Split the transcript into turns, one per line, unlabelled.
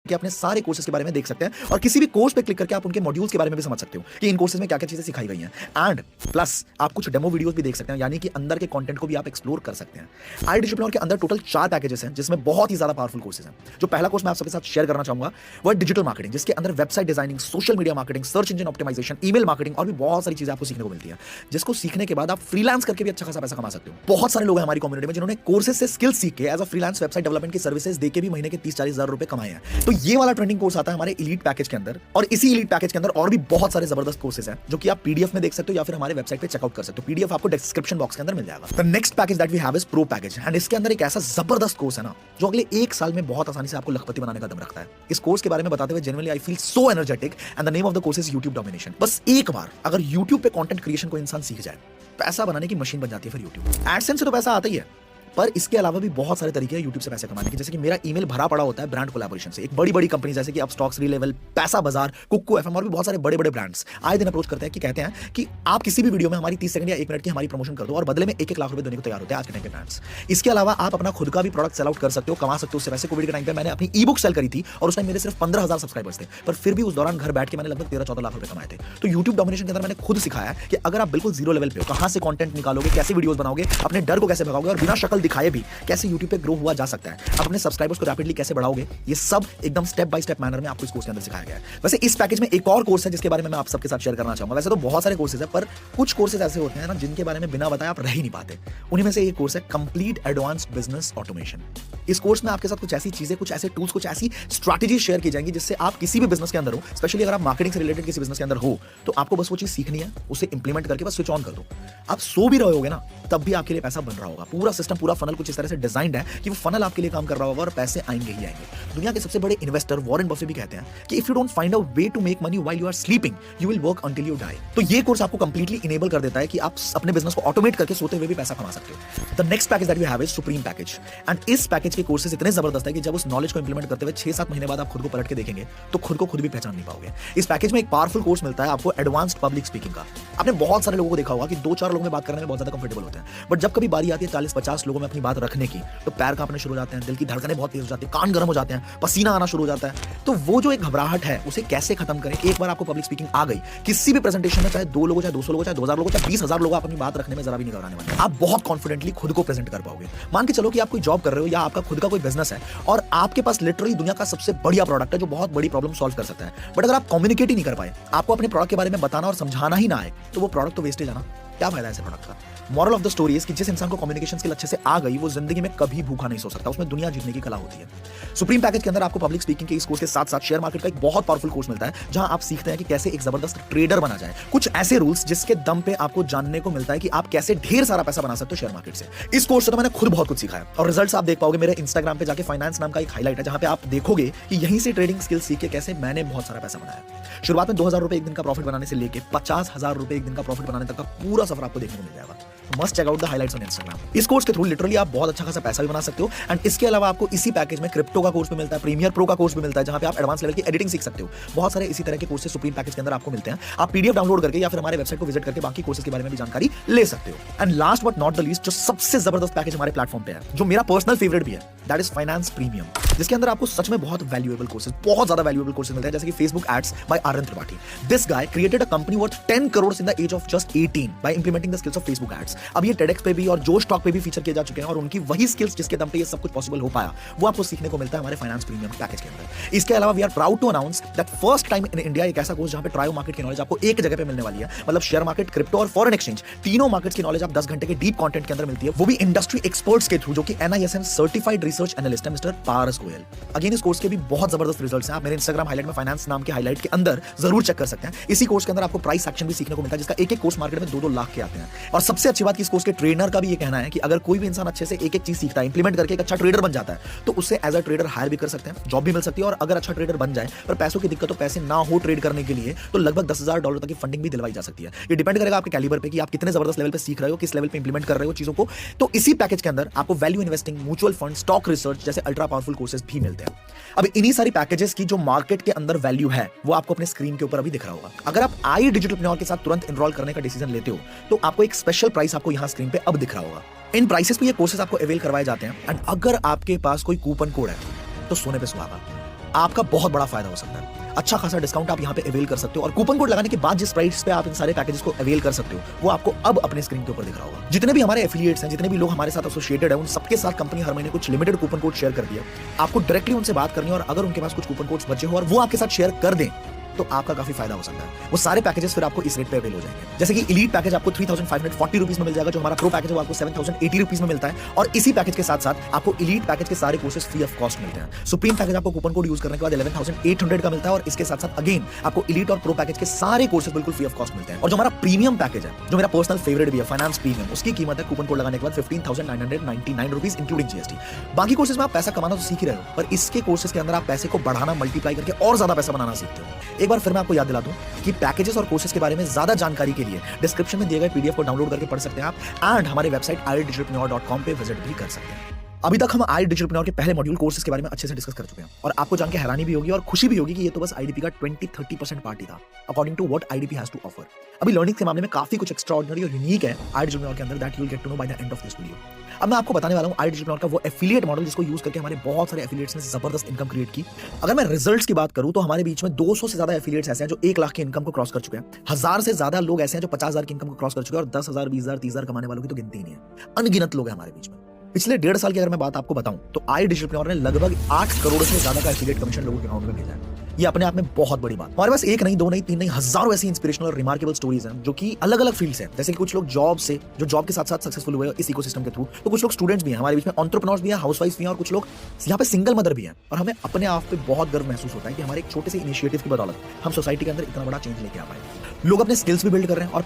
कि अपने सारे कोर्सेज के बारे में देख सकते हैं और किसी भी कोर्स पे क्लिक करके आप उनके मॉड्यूल्स के बारे में भी समझ सकते हो कि इन कोर्सेज में क्या क्या चीजें सिखाई गई हैं। एंड प्लस आप कुछ डेमो वीडियोस भी देख सकते हैं, यानी कि अंदर के कंटेंट को भी आप एक्सप्लोर कर सकते हैं। आई डिजिटल के अंदर टोटल 4 पैकेजेस हैं जिसमें बहुत ही ज्यादा पावरफुल कोर्सेज हैं। जो पहला कोर्स मैं आप सबके साथ शेयर करना चाहूंगा वो डिजिटल मार्केटिंग, जिसके अंदर website designing, social media marketing, search engine optimisation, email marketing और भी बहुत सारी चीजें आपको सीखने को मिलती है, जिसको सीखने के बाद आप फ्रीलांस करके भी अच्छा खासा पैसा कमा सकते हो। बहुत सारे लोग हैं हमारी कम्युनिटी में जिन्होंने कोर्सेज से स्किल सीख के as a freelance website development की सर्विसेज देके भी महीने के 30-40 हजार रुपए कमाए हैं। तो ये वाला ट्रेंडिंग कोर्स आता है हमारे एलीट पैकेज के अंदर, और इसी एलीट पैकेज के अंदर और भी बहुत सारे जबरदस्त कोर्सेज हैं जो कि आप पीडीएफ में देख सकते हो या फिर हमारे वेबसाइट पे चेकआउट कर सकते हो। पीडीएफ आपको डिस्क्रिप्शन बॉक्स के अंदर मिल जाएगा। The next package that we have is pro package, and इसके अंदर एक ऐसा जबरदस्त कोर्स है ना जो अगले 1 साल में बहुत आसानी से आपको लखपति बनाने का दम रखता है। इस कोर्स के बारे में बताते हुए genuinely I feel so energetic, and the name of the course is YouTube domination. बस एक बार अगर यूट्यूब पे कंटेंट क्रिएशन को इंसान सीख जाए, पैसा बनाने की मशीन बन जाती है फिर यूट्यूब। एडसेंस से तो पैसा आता ही है, पर इसके अलावा भी बहुत सारे तरीके हैं यूट्यूब से पैसे कमाने के। जैसे कि मेरा ईमेल भरा पड़ा होता है ब्रांड कोलैबोरेशन से। एक बड़ी बड़ी कंपनी जैसे कि अपस्टॉक्स, रीलेवल, पैसा बाजार, कुक्कू एफएम और भी बहुत सारे बड़े बड़े ब्रांड्स आए दिन अप्रोच करते हैं कि कहते हैं कि आप किसी भी वीडियो में हमारी 30 सेकंड या 1 मिनट की हमारी प्रमोशन कर दो और बदले में 1-1 लाख रुपए देने को तैयार होते हैं आज के टाइम के ब्रांड्स। इसके अलावा आप अपना खुद का भी प्रोडक्ट सेल आउट कर सकते हो, कमा सकते हो उससे। वैसे कोविड के टाइम पे मैंने अपनी ई बुक सेल करी थी और उस टाइम मेरे सिर्फ 15,000 सब्सक्राइबर्स थे, पर फिर भी उस दौरान घर बैठ के मैंने लगभग 13-14 लाख रुपए कमाए थे। तो यूट्यूब डोमिनेशन के अंदर मैंने खुद सिखाया कि अगर आप बिल्कुल जीरो लेवल पे हो, कहां से कंटेंट निकालोगे, कैसे वीडियोस बनाओगे, अपने डर को कैसे भगाओगे और बिना शक्ल दिखाए भी कैसे यूट्यूब पे ग्रो हुआ जा सकता है, आप अपने सब्सक्राइबर्स को रैपिडली कैसे बढ़ाओगे, ये सब एकदम स्टेप बाय स्टेप मैनर में आपको इस कोर्स के अंदर सिखाया गया है। वैसे इस पैकेज में एक और कोर्स है जिसके बारे में मैं आप सबके साथ शेयर करना चाहूंगा। वैसे तो बहुत सारे कोर्सेज है, पर कुछ कोर्सेज ऐसे होते हैं ना जिनके बारे में बिना बताए आप रह ही नहीं पाते। उन्हीं में से एक कोर्स है कंप्लीट एडवांस्ड बिजनेस ऑटोमेशन। इस कोर्स में आपके साथ कुछ ऐसी चीजें, कुछ ऐसे टूल्स, कुछ ऐसी स्ट्रैटेजी शेयर की जाएंगी जिससे आप किसी भी बिजनेस के अंदर हो, स्पेशली अगर आप मार्केटिंग से रिलेटेड किसी बिजनेस के अंदर हो, तो आपको बस वो चीज सीखनी है, उसे इंप्लीमेंट करके बस स्विच ऑन कर दो। आप सो भी रहे होगे ना, तब भी आपके लिए पैसा बन रहा होगा। पूरा सिस्टम, पूरा फनल कुछ इस तरह से डिजाइंड है कि वो फनल आपके लिए काम कर रहा होगा और पैसे आएंगे ही आएंगे। दुनिया के सबसे बड़े इन्वेस्टर वॉरेन बफे भी कहते हैं कि if you don't find a way to make money while you are sleeping, you will work until you die. तो ये कोर्स आपको कंप्लीटली इनेबल कर देता है कि आप अपने बिजनेस को ऑटोमेट करके सोते हुए भी पैसा कमा सकते हो। The next package that we have is supreme package, and इस पैकेज के कोर्सेज इतने जबरदस्त है कि जब उस नॉलेज को इंप्लीमेंट करते हुए 6-7 महीने बाद आप खुद को पलट के देखेंगे तो खुद को खुद भी पहचान नहीं पाओगे। इस पैकेज में एक पावरफुल कोर्स मिलता है आपको एडवांस्ड पब्लिक स्पीकिंग का। आपने बहुत सारे लोगों को देखा होगा कि 2-4 लोगों में बात करने में बहुत ज्यादा कंफर्टेबल होते हैं, बट जब कभी बारी आती है 40-50 लोगों में अपनी बात रखने की, तो पैर कांपने शुरू हो जाते हैं, दिल की धड़कनें बहुत तेज हो जाती है, कान गर्म हो जाते हैं, पसीना आना शुरू हो जाता है। तो वो जो एक घबराहट है उसे कैसे खत्म करें। एक बार आपको पब्लिक स्पीकिंग आ गई, किसी भी प्रेजेंटेशन में, चाहे 2 लोग, चाहे 200 लोग, चाहे 2000 लोग, चाहे 20,000 लोग, आप अपनी बात रखने में जरा भी नहीं घबराने वाले। आप बहुत कॉन्फिडेंटली खुद को प्रेजेंट कर पाओगे। मान के चलो कि आप कोई जॉब कर रहे हो या आपका खुद का कोई बिजनेस है और आपके पास लिटरली दुनिया का सबसे बढ़िया प्रोडक्ट है जो बहुत बड़ी प्रॉब्लम सॉल्व कर सकता है, बट अगर आप कम्युनिकेट ही नहीं कर पाए, आपको अपने प्रोडक्ट के बारे में बताना और समझाना ही ना आए, तो वो प्रोडक्ट तो वेस्टेज है ना। क्या फायदा है ऐसे प्रोडक्ट का। Moral of the story is कि जिस इंसान को कम्युनिकेशन स्किल अच्छे से आ गई, वो जिंदगी में कभी भूखा नहीं सो सकता, उसमें दुनिया जीतने की कला होती है। सुप्रीम पैकेज के अंदर आपको पब्लिक स्पीकिंग के इस कोर्स के साथ साथ शेयर मार्केट का एक बहुत पावरफुल कोर्स मिलता है, जहां आप सीखते हैं कि कैसे एक जबरदस्त ट्रेडर बना जाए। कुछ ऐसे रूल्स जिसके दम पे आपको जानने को मिलता है कि आप कैसे ढेर सारा पैसा बना सकते हो शेयर मार्केट से। इस कोर्स से तो मैंने खुद बहुत कुछ सीखा है और रिजल्ट्स आप देख पाओगे मेरे इंस्टाग्राम पे जाके। फाइनेंस नाम का एक हाईलाइट है जहां पे आप देखोगे कि यहीं से ट्रेडिंग स्किल सीख के कैसे मैंने बहुत सारा पैसा बनाया। शुरुआत में 2,000 रुपए एक दिन का प्रॉफिट बनाने से लेके 50,000 रुपए एक दिन का प्रॉफिट बनाने तक का पूरा सफर आपको देखने को मिल जाएगा। Must check out the highlights on Instagram. इस कोर्स के थ्रू लिटरली आप बहुत अच्छा खासा पैसा भी बना सकते हो, एंड इसके अलावा आपको इसी पैकेज में क्रिप्टो का कोर्स भी मिलता है, प्रीमियर प्रो का कोर्स भी मिलता है, जहां पे आप एडवांस लेवल की एडिटिंग सीख सकते हो। बहुत सारे इसी तरह के कोर्सेज सुप्रीम पैकेज के अंदर आपको मिलते हैं। आप पीडीएफ डाउनलोड करके या फिर हमारे वेबसाइट को विजिट करके बाकी कोर्सेज के बारे में भी जानकारी ले सकते हो। And last but not the least, जो सबसे जबरदस्त पैकेज हमारे प्लेटफॉर्म पे है, जो मेरा पर्सनल फेवरेट भी है, दैट इज फाइनेंस प्रीमियम, जिसके अंदर आपको सच में बहुत वैल्यूएबल कोर्सेज, बहुत ज्यादा वैल्यूएबल कोर्सेज मिलते हैं। जैसे कि Facebook ads by Aryan Tripathi. This guy created a company worth 10 crore in the age of just 18 by implementing the skills of Facebook ads. अब ये टेडेक्स पे भी और जोश टॉक पे भी फीचर किए जा चुके हैं, और उनकी वही स्किल्स जिसके दम पे ये सब कुछ पॉसिबल हो पाया, वो आपको सीखने को मिलता है हमारे फाइनेंस प्रीमियम पैकेज के अंदर। इसके अलावा we are proud to announce that first time in India एक ऐसा कोर्स जहां पे ट्रायो मार्केट की नॉलेज आपको एक जगह पे मिलने वाली है। मतलब शेयर मार्केट, क्रिप्टो और फॉरेन एक्सचेंज, तीनों मार्केट्स की नॉलेज आप 10 घंटे के डीप कंटेंट के अंदर मिलती है, वो भी इंडस्ट्री एक्सपर्ट्स के थ्रू, जो कि NISM सर्टिफाइड रिसर्च एनालिस्ट है मिस्टर पारस गोयल। अगेन इस कोर्स के भी बहुत जबरदस्त रिजल्ट्स हैं। आप मेरे इंस्टाग्राम हाईलाइट में फाइनेंस नाम के हाईलाइट के अंदर जरूर चेक कर सकते हैं। इसी कोर्स के अंदर आपको प्राइस एक्शन भी सीखने को मिलता है, जिसका एक कोर्स मार्केट में 2-2 लाख के आते हैं। और सबसे अच्छी बात कि इस कोर्स के ट्रेनर का भी ये कहना है कि अगर कोई भी इंसान अच्छे से एक चीज सीखता है, इंप्लीमेंट करके एक अच्छा ट्रेडर बन जाता है, तो उससे एज अ ट्रेडर हायर भी कर सकते हैं, जॉब भी मिल सकती है। और अगर अच्छा ट्रेडर बन जाए पर पैसों की दिक्कत हो, पैसे ना हो ट्रेड करने के लिए, तो लगभग $10,000 तक की फंडिंग भी दिलवाई जा सकती है। ये डिपेंड करेगा आपके कैलिबर पे कि आप कितने जबरदस्त लेवल पे सीख रहे हो, किस लेवल पे इंप्लीमेंट कर रहे हो चीजों को। तो इसी पैकेज के अंदर आपको value investing, mutual fund, stock research जैसे अल्ट्रा पावरफुल कोर्सेज भी मिलते हैं। अब इन्हीं सारी पैकेजेस की जो मार्केट के अंदर वैल्यू है, वो आपको अपने स्क्रीन के ऊपर अभी दिख रहा होगा। अगर आप आई डिजिटल के साथ तुरंत एनरोल करने का डिसीजन लेते हो, तो आपको एक स्पेशल प्राइस आपको यहां स्क्रीन पे अब दिख रहा होगा। इन प्राइसेस पे ये कोर्सेज आपको अवेल करवाए जाते हैं, एंड अगर आपके पास कोई कूपन कोड है तो सोने पे सुहागा। आपका बहुत बड़ा फायदा हो सकता है। अच्छा खासा डिस्काउंट आप यहाँ पे अवेल कर सकते हो और कूपन कोड लगाने के बाद जिस प्राइस पे आप इन सारे पैकेजेस को अवेल कर सकते हो वो आपको अब अपने स्क्रीन के ऊपर दिख रहा होगा। जितने भी हमारे एफिलिएट्स हैं, जितने भी लोग हमारे साथ एसोसिएटेड है, उन सबके साथ कंपनी हर महीने कुछ लिमिटेड कूपन कोड शेयर करती है। आपको डायरेक्टली उनसे बात करनी है और अगर उनके पास कुछ कूपन कोड्स बचे हो और वो आपके साथ शेयर कर दें तो आपका काफी फायदा हो सकता है। वो सारे पैकेजेस फिर आपको इस रेट पे अवेल हो जाएंगे। जैसे कि एलीट पैकेज आपको 3540 रुपीज में मिल जाएगा, जो हमारा प्रो पैकेज है वो आपको 7080 रुपीज में मिलता है और इसी पैकेज के साथ साथ आपको एलीट पैकेज के सारे कोर्सेज फ्री ऑफ कॉस्ट मिलते हैं। सुप्रीम पैकेज आपको कूपन कोड यूज करने के बाद 11800 का मिलता है और इसके साथ साथ अगेन आपको एलीट और प्रो पैकेज के सारे कोर्सेज बिल्कुल फ्री ऑफ कॉस्ट मिलते हैं। और जो हमारा प्रीमियम पैकेज है, जो मेरा पर्सनल फेवरेट भी है, फाइनेंस प्रीमियम, उसकी कीमत है कूपन कोड लगाने के बाद 15999 रुपीज इंक्लूडिंग जीएसटी। बाकी कोर्सेज में आप पैसा कमाना तो सीख ही रहे हो, पर इसके कोर्सेज के अंदर आप पैसे को बढ़ाना, मल्टीप्लाई करके और ज्यादा पैसा बनाना सीखते हो। एक बार फिर मैं आपको याद दिला दूं कि पैकेजेस और कोर्सेज के बारे में ज्यादा जानकारी के लिए डिस्क्रिप्शन में दिए गए पीडीएफ को डाउनलोड करके पढ़ सकते हैं आप एंड हमारे वेबसाइट idigitalpreneur.com पे विजिट भी कर सकते हैं। अभी तक हम iDigitalpreneur के पहले मॉड्यूल कोर्सेज के बारे में अच्छे से डिस्कस कर चुके हैं और आपको जान के हैरानी भी होगी और खुशी भी होगी कि ये तो बस आईडीपी का 20-30% पार्ट ही था according to what IDP has to offer. अभी लर्निंग के मामले में काफी कुछ एक्स्ट्राऑर्डिनरी और यूनिक है iDigitalpreneur के अंदर, that you will get to know by the end of this video. अब मैं आपको बताने वाला हूं iDigitalpreneur का वो एफिलिएट मॉडल जिसको यूज करके हमारे बहुत सारे एफिलिएट्स ने जबरदस्त इनकम क्रिएट की। अगर मैं रिजल्ट्स की बात करूं तो हमारे बीच में 200 से ज्यादा एफिलिएट्स ऐसे हैं जो 1 लाख की इनकम को क्रॉस कर चुके हैं। 1000 से ज्यादा लोग ऐसे हैं जो 50,000 की इनकम को क्रॉस कर चुके हैं और 10,000, 20,000, 30,000 कमाने वालों की तो गिनती ही नहीं है। अनगिनत लोग हैं हमारे बीच में। पिछले 1.5 साल की अगर मैं बात आपको बताऊं तो iDigitalpreneur ने लगभग 8 करोड़ से ज्यादा का एफिलिएट कमीशन लोगों के अकाउंट में भेजा है। ये अपने आप में बहुत बड़ी बात। हमारे पास एक नहीं, 2 नहीं, 3 नहीं, हजारों ऐसी इंस्पिरेशनल और रिमार्केबल स्टोरीज हैं जो कि अलग अलग फील्ड्स हैं। जैसे कि कुछ लोग जॉब के साथ साथ सक्सेसफुल हुए इस इकोसिस्टम के थ्रू, तो कुछ लोग स्टूडेंट्स भी हैं हमारे बीच में, एंटरप्रेन्योर्स भी हैं, हाउसवाइफ्स भी हैं और कुछ लोग यहाँ पे सिंगल मदर भी हैं। और हमें अपने आप पे बहुत गर्व महसूस होता है कि हमारे एक छोटे से इनिशिएटिव की बदौलत हम सोसाइटी के अंदर इतना बड़ा चेंज लेके आ पाए। लोग अपने स्किल्स भी बिल्ड कर रहे हैं और